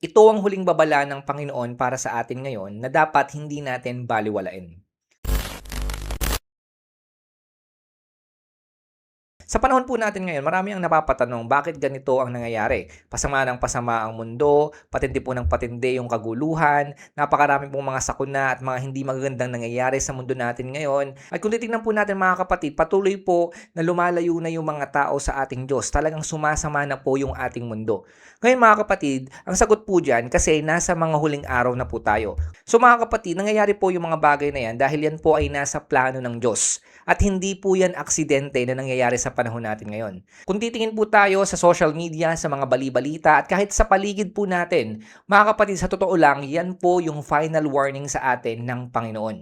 Ito ang huling babala ng Panginoon para sa atin ngayon na dapat hindi natin balewalain. Sa panahon po natin ngayon, marami ang napapatanong bakit ganito ang nangyayari. Pasama ng pasama ang mundo, patindi po ng patindi yung kaguluhan, napakarami pong mga sakuna at mga hindi magagandang nangyayari sa mundo natin ngayon. At kung titingnan po natin mga kapatid, patuloy po na lumalayo na yung mga tao sa ating Diyos. Talagang sumasama na po yung ating mundo. Ngayon mga kapatid, ang sagot po dyan kasi nasa mga huling araw na po tayo. So mga kapatid, nangyayari po yung mga bagay na yan dahil yan po ay nasa plano ng Diyos. At hindi po yan aksidente na nangyayari sa panahon natin ngayon. Kung titingin po tayo sa social media, sa mga bali-balita at kahit sa paligid po natin, mga kapatid, sa totoo lang, yan po yung final warning sa atin ng Panginoon.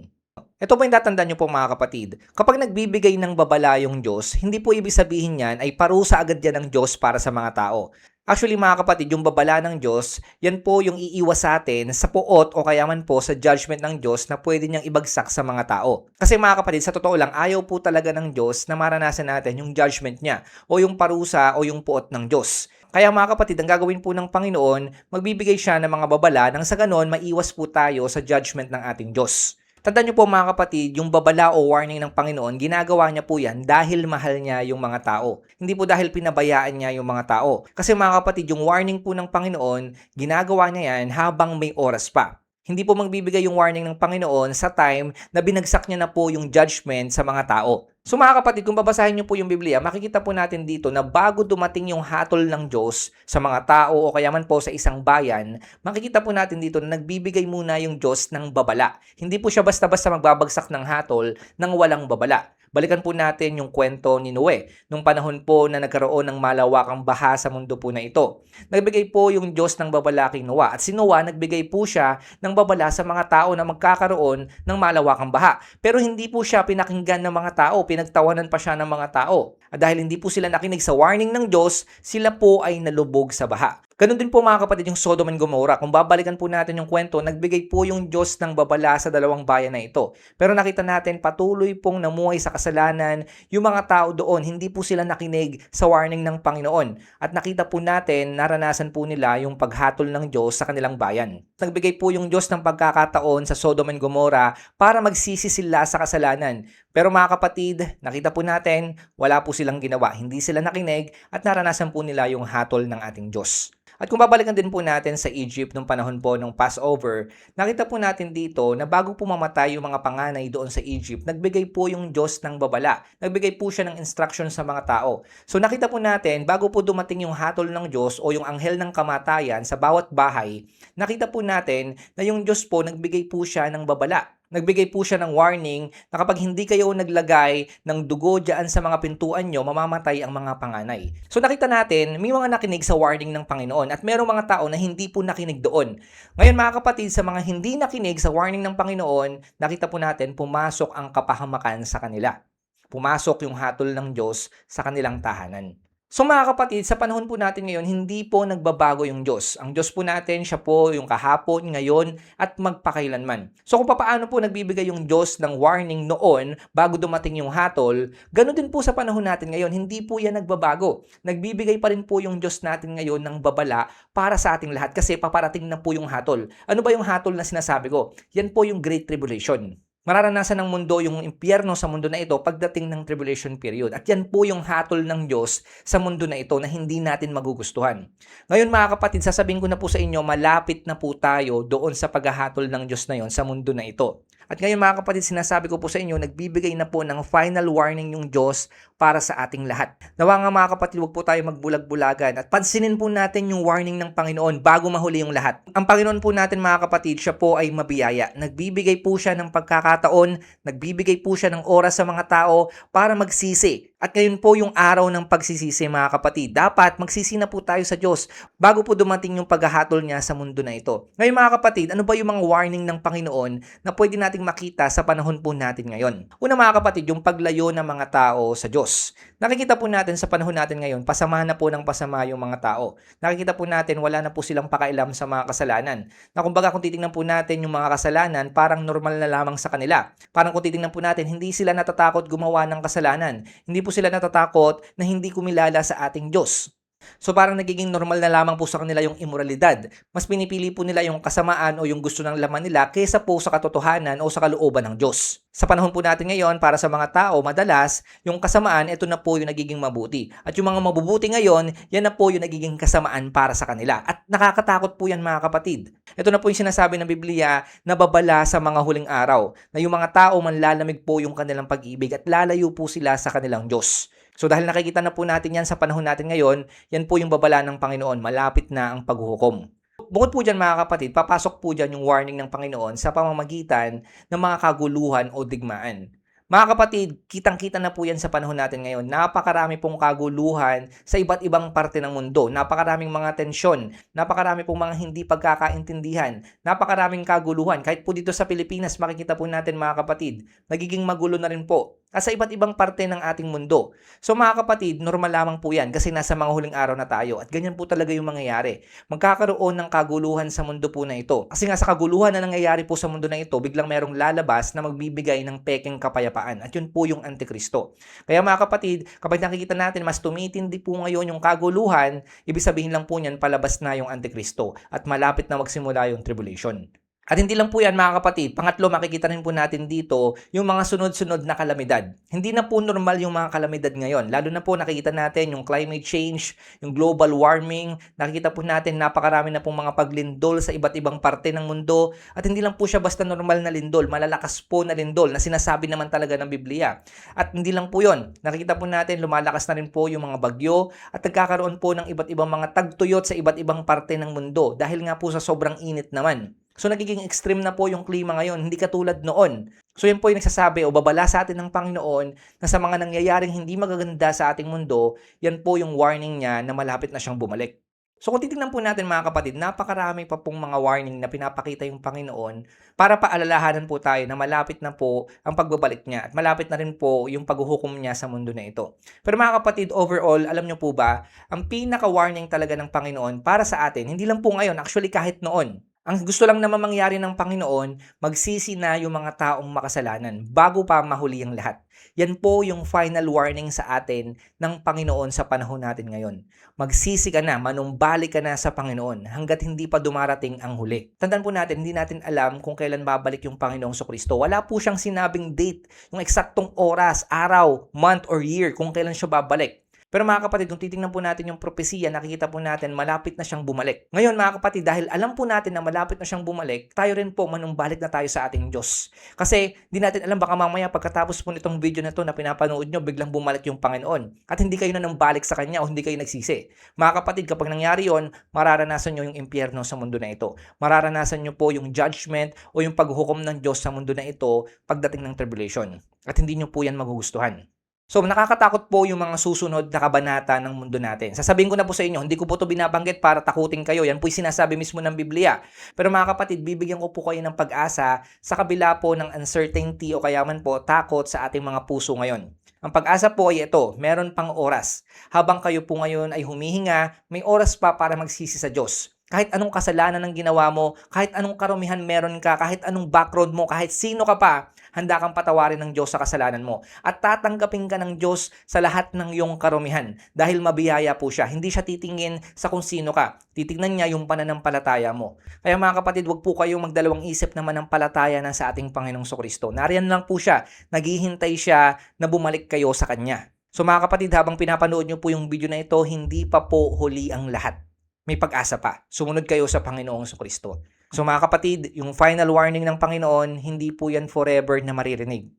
Ito po yung tatandaan nyo po mga kapatid. Kapag nagbibigay ng babala yung Diyos, hindi po ibig sabihin yan ay parusa agad yan ng Diyos para sa mga tao. Actually mga kapatid, yung babala ng Diyos, yan po yung iiwas sa atin sa puot o kaya man po sa judgment ng Diyos na pwede niyang ibagsak sa mga tao. Kasi mga kapatid, sa totoo lang, ayaw po talaga ng Diyos na maranasan natin yung judgment niya o yung parusa o yung puot ng Diyos. Kaya mga kapatid, ang gagawin po ng Panginoon, magbibigay siya ng mga babala nang sa ganon maiwas po tayo sa judgment ng ating Diyos. Tandaan niyo po mga kapatid, yung babala o warning ng Panginoon, ginagawa niya po yan dahil mahal niya yung mga tao. Hindi po dahil pinabayaan niya yung mga tao. Kasi mga kapatid, yung warning po ng Panginoon, ginagawa niya yan habang may oras pa. Hindi po magbibigay yung warning ng Panginoon sa time na binagsak niya na po yung judgment sa mga tao. So mga kapatid, kung babasahin niyo po yung Biblia, makikita po natin dito na bago dumating yung hatol ng Diyos sa mga tao o kaya man po sa isang bayan, makikita po natin dito na nagbibigay muna yung Diyos ng babala. Hindi po siya basta-basta magbabagsak ng hatol nang walang babala. Balikan po natin yung kwento ni Noe, nung panahon po na nagkaroon ng malawakang baha sa mundo po na ito. Nagbigay po yung Diyos ng babala kay Noah at si Noah nagbigay po siya ng babala sa mga tao na magkakaroon ng malawakang baha. Pero hindi po siya pinakinggan ng mga tao, pinagtawanan pa siya ng mga tao. At dahil hindi po sila nakinig sa warning ng Diyos, sila po ay nalubog sa baha. Ganun din po mga kapatid yung Sodom and Gomorrah. Kung babalikan po natin yung kwento, nagbigay po yung Diyos ng babala sa dalawang bayan na ito. Pero nakita natin patuloy pong namuhay sa kasalanan yung mga tao doon. Hindi po sila nakinig sa warning ng Panginoon. At nakita po natin, naranasan po nila yung paghatol ng Diyos sa kanilang bayan. Nagbigay po yung Diyos ng pagkakataon sa Sodom and Gomorrah para magsisi sila sa kasalanan. Pero mga kapatid, nakita po natin, wala po silang ginawa. Hindi sila nakinig at naranasan po nila yung hatol ng ating Diyos. At kung babalikan din po natin sa Egypt nung panahon po ng Passover, nakita po natin dito na bago po mamatay yung mga panganay doon sa Egypt, nagbigay po yung Diyos ng babala. Nagbigay po siya ng instruction sa mga tao. So nakita po natin, bago po dumating yung hatol ng Diyos o yung anghel ng kamatayan sa bawat bahay, nakita po natin na yung Diyos po nagbigay po siya ng babala. Nagbigay po siya ng warning na kapag hindi kayo naglagay ng dugo dyan sa mga pintuan nyo, mamamatay ang mga panganay. So nakita natin, may mga nakinig sa warning ng Panginoon at merong mga tao na hindi po nakinig doon. Ngayon mga kapatid, sa mga hindi nakinig sa warning ng Panginoon, nakita po natin pumasok ang kapahamakan sa kanila. Pumasok yung hatol ng Diyos sa kanilang tahanan. So mga kapatid, sa panahon po natin ngayon, hindi po nagbabago yung Diyos. Ang Diyos po natin, siya po yung kahapon, ngayon, at magpakailanman. So kung paano po nagbibigay yung Diyos ng warning noon bago dumating yung hatol, ganoon din po sa panahon natin ngayon, hindi po yan nagbabago. Nagbibigay pa rin po yung Diyos natin ngayon ng babala para sa ating lahat kasi paparating na po yung hatol. Ano ba yung hatol na sinasabi ko? Yan po yung Great Tribulation. Mararanasan ng mundo yung impyerno sa mundo na ito pagdating ng tribulation period. At yan po yung hatol ng Diyos sa mundo na ito na hindi natin magugustuhan. Ngayon mga kapatid, sasabihin ko na po sa inyo, malapit na po tayo doon sa paghahatol ng Diyos na yon sa mundo na ito. At ngayon mga kapatid, sinasabi ko po sa inyo, nagbibigay na po ng final warning yung Diyos para sa ating lahat. Nawa nga mga kapatid, huwag po tayo magbulag-bulagan at pansinin po natin yung warning ng Panginoon bago mahuli yung lahat. Ang Panginoon po natin mga kapatid, siya po ay mabiyaya. Nagbibigay po siya ng pagkakataon, nagbibigay po siya ng oras sa mga tao para magsisi. At ngayon po yung araw ng pagsisisi mga kapatid. Dapat magsisi na po tayo sa Diyos bago po dumating yung paghahatol niya sa mundo na ito. Ngayon mga kapatid, ano ba yung mga warning ng Panginoon na pwede nating makita sa panahon po natin ngayon? Una mga kapatid, yung paglayo ng mga tao sa Diyos. Nakikita po natin sa panahon natin ngayon, pasama na po ng pasama yung mga tao. Nakikita po natin, wala na po silang pakailam sa mga kasalanan. Na kumbaga kung titingnan po natin yung mga kasalanan, parang normal na lamang sa kanila. Parang kung titingnan po natin, hindi sila natatakot gumawa ng kasalanan. Hindi po sila natatakot na hindi kumilala sa ating Diyos. So parang nagiging normal na lamang po sa kanila yung immoralidad. Mas pinipili po nila yung kasamaan o yung gusto ng laman nila kaysa po sa katotohanan o sa kalooban ng Diyos. Sa panahon po natin ngayon, para sa mga tao, madalas, yung kasamaan, ito na po yung nagiging mabuti. At yung mga mabubuti ngayon, yan na po yung nagiging kasamaan para sa kanila. At nakakatakot po yan mga kapatid. Ito na po yung sinasabi ng Biblia na babala sa mga huling araw, na yung mga tao manlalamig po yung kanilang pag-ibig at lalayo po sila sa kanilang Diyos. So dahil nakikita na po natin yan sa panahon natin ngayon, yan po yung babala ng Panginoon, malapit na ang paghuhukom. Bukod po dyan mga kapatid, papasok po dyan yung warning ng Panginoon sa pamamagitan ng mga kaguluhan o digmaan. Mga kapatid, kitang-kita na po yan sa panahon natin ngayon. Napakarami pong kaguluhan sa iba't ibang parte ng mundo. Napakaraming mga tensyon, napakarami pong mga hindi pagkakaintindihan, napakaraming kaguluhan. Kahit po dito sa Pilipinas, makikita po natin mga kapatid, nagiging magulo na rin po at sa iba't ibang parte ng ating mundo. So mga kapatid, normal lamang po yan kasi nasa mga huling araw na tayo at ganyan po talaga yung mangyayari. Magkakaroon ng kaguluhan sa mundo po na ito. Kasi nga sa kaguluhan na nangyayari po sa mundo na ito, biglang merong lalabas na magbibigay ng pekeng kapayapaan at yun po yung Antikristo. Kaya mga kapatid, kapag nakikita natin mas tumitindi po ngayon yung kaguluhan, ibig sabihin lang po niyan palabas na yung Antikristo at malapit na magsimula yung tribulation. At hindi lang po yan mga kapatid, pangatlo makikita rin po natin dito yung mga sunod-sunod na kalamidad. Hindi na po normal yung mga kalamidad ngayon. Lalo na po nakikita natin yung climate change, yung global warming, nakikita po natin napakarami na pong mga paglindol sa iba't ibang parte ng mundo. At hindi lang po siya basta normal na lindol, malalakas po na lindol na sinasabi naman talaga ng Biblia. At hindi lang po yon, nakikita po natin lumalakas na rin po yung mga bagyo at nagkakaroon po ng iba't ibang mga tagtuyot sa iba't ibang parte ng mundo dahil nga po sa sobrang init naman. So nagiging extreme na po yung klima ngayon, hindi katulad noon. So yan po yung nagsasabi o babala sa atin ng Panginoon na sa mga nangyayaring hindi magaganda sa ating mundo, yan po yung warning niya na malapit na siyang bumalik. So kung titignan po natin mga kapatid, napakarami pa pong mga warning na pinapakita yung Panginoon para paalalahanan po tayo na malapit na po ang pagbabalik niya at malapit na rin po yung paghuhukom niya sa mundo na ito. Pero mga kapatid, overall, alam niyo po ba, ang pinaka-warning talaga ng Panginoon para sa atin, hindi lang po ngayon, actually kahit noon, ang gusto lang naman mangyari ng Panginoon, magsisi na yung mga taong makasalanan bago pa mahuli ang lahat. Yan po yung final warning sa atin ng Panginoon sa panahon natin ngayon. Magsisi ka na, manumbalik ka na sa Panginoon hanggat hindi pa dumarating ang huli. Tandaan po natin, hindi natin alam kung kailan babalik yung Panginoong Kristo. Wala po siyang sinabing date, yung eksaktong oras, araw, month, or year kung kailan siya babalik. Pero mga kapatid, kung titingnan po natin yung propesiya, nakikita po natin malapit na siyang bumalik. Ngayon mga kapatid, dahil alam po natin na malapit na siyang bumalik, tayo rin po manumbalik na tayo sa ating Diyos. Kasi di natin alam, baka mamaya pagkatapos po nitong video na to na pinapanood nyo, biglang bumalik yung Panginoon. At hindi kayo na nambalik sa Kanya o hindi kayo nagsisi. Mga kapatid, kapag nangyari yon, mararanasan nyo yung impyerno sa mundo na ito. Mararanasan nyo po yung judgment o yung paghuhukom ng Diyos sa mundo na ito pagdating ng tribulation. At hindi nyo po yan magugustuhan. So, nakakatakot po yung mga susunod na kabanata ng mundo natin. Sasabihin ko na po sa inyo, hindi ko po ito binabanggit para takutin kayo. Yan po yung sinasabi mismo ng Biblia. Pero mga kapatid, bibigyan ko po kayo ng pag-asa sa kabila po ng uncertainty o kaya man po takot sa ating mga puso ngayon. Ang pag-asa po ay ito, meron pang oras. Habang kayo po ngayon ay humihinga, may oras pa para magsisi sa Diyos. Kahit anong kasalanan ng ginawa mo, kahit anong karumihan meron ka, kahit anong background mo, kahit sino ka pa, handa kang patawarin ng Diyos sa kasalanan mo. At tatanggapin ka ng Diyos sa lahat ng iyong karumihan dahil mabiyaya po siya. Hindi siya titingin sa kung sino ka. Titignan niya yung pananampalataya mo. Kaya mga kapatid, wag po kayong magdalawang isip na manampalataya na sa ating Panginoong Kristo. Nariyan lang po siya. Naghihintay siya na bumalik kayo sa Kanya. So mga kapatid, habang pinapanood niyo po yung video na ito, hindi pa po huli ang lahat. May pag-asa pa. Sumunod kayo sa Panginoong Kristo. So mga kapatid, yung final warning ng Panginoon, hindi po yan forever na maririnig.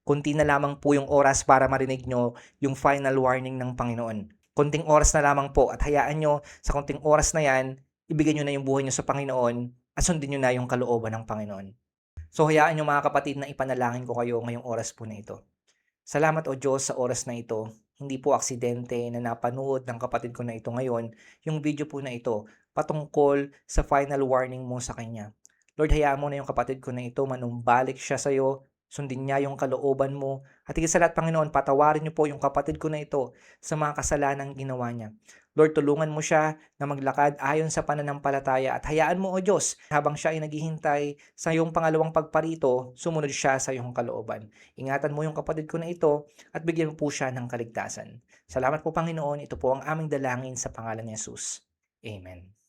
Kunti na lamang po yung oras para marinig nyo yung final warning ng Panginoon. Kunting oras na lamang po at hayaan nyo sa kunting oras na yan, ibigay nyo na yung buhay nyo sa Panginoon at sundin nyo na yung kalooban ng Panginoon. So hayaan nyo mga kapatid na ipanalangin ko kayo ngayong oras po na ito. Salamat o Diyos sa oras na ito. Hindi po aksidente na napanood ng kapatid ko na ito ngayon yung video po na ito patungkol sa final warning mo sa kanya. Lord, hayaan mo na yung kapatid ko na ito, manumbalik siya sa iyo Sundin niya yung kalooban mo at higit sa lahat, Panginoon, patawarin niyo po yung kapatid ko na ito sa mga kasalanang ginawa niya. Lord, tulungan mo siya na maglakad ayon sa pananampalataya at hayaan mo, O Diyos, habang siya ay naghihintay sa iyong pangalawang pagparito, sumunod siya sa iyong kalooban. Ingatan mo yung kapatid ko na ito at bigyan mo po siya ng kaligtasan. Salamat po, Panginoon. Ito po ang aming dalangin sa pangalan ni Jesus. Amen.